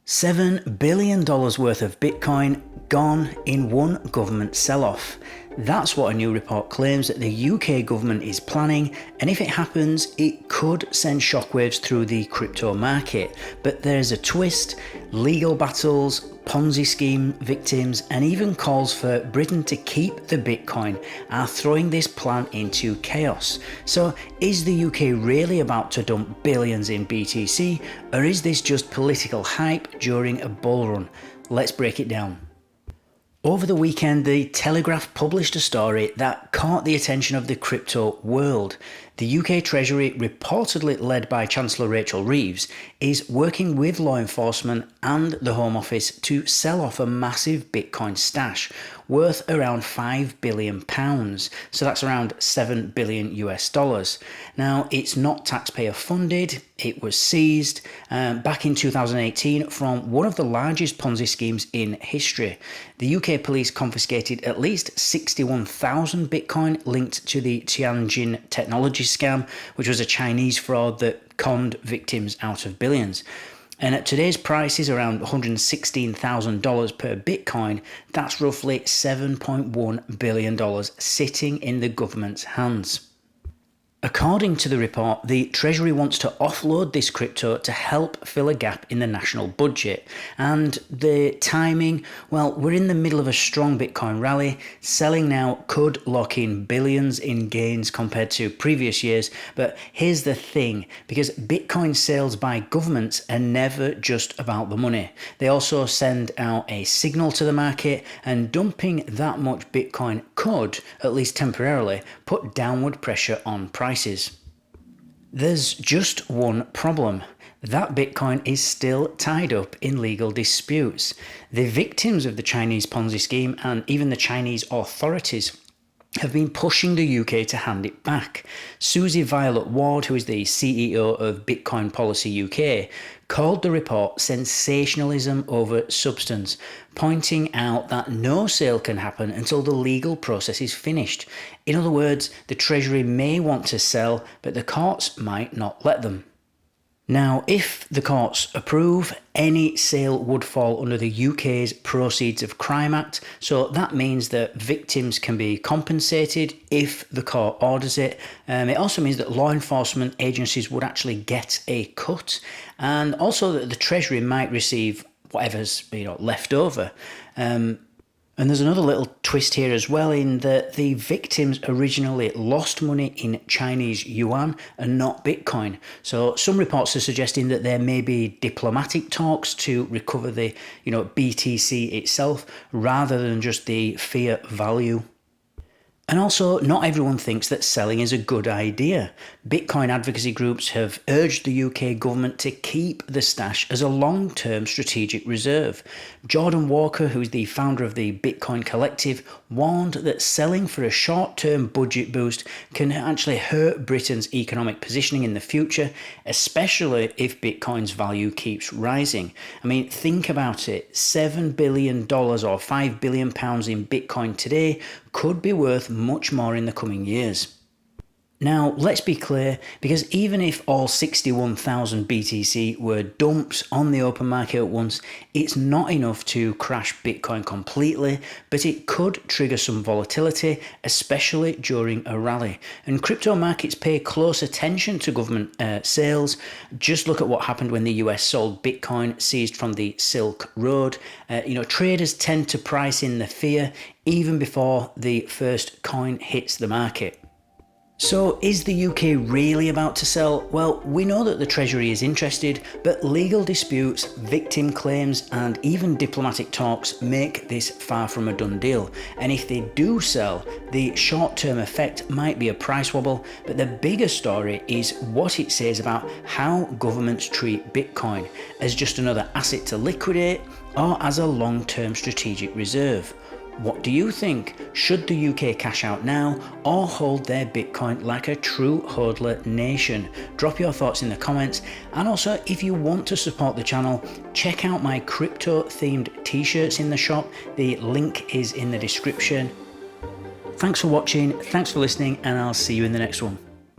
$7 billion worth of Bitcoin gone in one government sell-off. That's what a new report claims that the UK government is planning, and if it happens, it could send shockwaves through the crypto market. But there's a twist: legal battles, Ponzi scheme victims, and even calls for Britain to keep the Bitcoin are throwing this plan into chaos. So is the UK really about to dump billions in BTC, or is this just political hype during a bull run? Let's break it down. Over the weekend, the Telegraph published a story that caught the attention of the crypto world. The UK Treasury, reportedly led by Chancellor Rachel Reeves, is working with law enforcement and the Home Office to sell off a massive Bitcoin stash worth around £5 billion. So that's around $7 billion US. Now, it's not taxpayer funded. It was seized back in 2018 from one of the largest Ponzi schemes in history. The UK police confiscated at least 61,000 Bitcoin linked to the Tianjin technology scam, which was a Chinese fraud that conned victims out of billions. And at today's prices, around $116,000 per Bitcoin, that's roughly $7.1 billion sitting in the government's hands. According to the report, the Treasury wants to offload this crypto to help fill a gap in the national budget. And the timing, well, we're in the middle of a strong Bitcoin rally. Selling now could lock in billions in gains compared to previous years. But here's the thing, because Bitcoin sales by governments are never just about the money. They also send out a signal to the market, and dumping that much Bitcoin could, at least temporarily, put downward pressure on prices. There's just one problem. That Bitcoin is still tied up in legal disputes. The victims of the Chinese Ponzi scheme and even the Chinese authorities have been pushing the UK to hand it back. Susie Violet Ward, who is the CEO of Bitcoin Policy UK, called the report sensationalism over substance, pointing out that no sale can happen until the legal process is finished. In other words, the Treasury may want to sell, but the courts might not let them. Now, if the courts approve, any sale would fall under the UK's Proceeds of Crime Act, so that means that victims can be compensated if the court orders it. It also means that law enforcement agencies would actually get a cut, and also that the Treasury might receive whatever's left over. And there's another little twist here as well, in that the victims originally lost money in Chinese yuan and not Bitcoin. So some reports are suggesting that there may be diplomatic talks to recover the BTC itself rather than just the fiat value. And also, not everyone thinks that selling is a good idea. Bitcoin advocacy groups have urged the UK government to keep the stash as a long-term strategic reserve. Jordan Walker, who is the founder of the Bitcoin Collective, warned that selling for a short-term budget boost can actually hurt Britain's economic positioning in the future, especially if Bitcoin's value keeps rising. I mean, think about it. $7 billion or £5 billion in Bitcoin today could be worth much more in the coming years. Now, let's be clear, because even if all 61,000 BTC were dumped on the open market at once, it's not enough to crash Bitcoin completely, but it could trigger some volatility, especially during a rally. And crypto markets pay close attention to government sales. Just look at what happened when the US sold Bitcoin seized from the Silk Road. Traders tend to price in the fear even before the first coin hits the market. So is the UK really about to sell? Well, we know that the Treasury is interested, but legal disputes, victim claims, and even diplomatic talks make this far from a done deal. And if they do sell, the short-term effect might be a price wobble, but the bigger story is what it says about how governments treat Bitcoin, as just another asset to liquidate or as a long-term strategic reserve. What do you think? Should the UK cash out now or hold their Bitcoin like a true HODL nation? Drop your thoughts in the comments, and also if you want to support the channel, check out my crypto themed t-shirts in the shop. The link is in the description. Thanks for watching, thanks for listening, and I'll see you in the next one.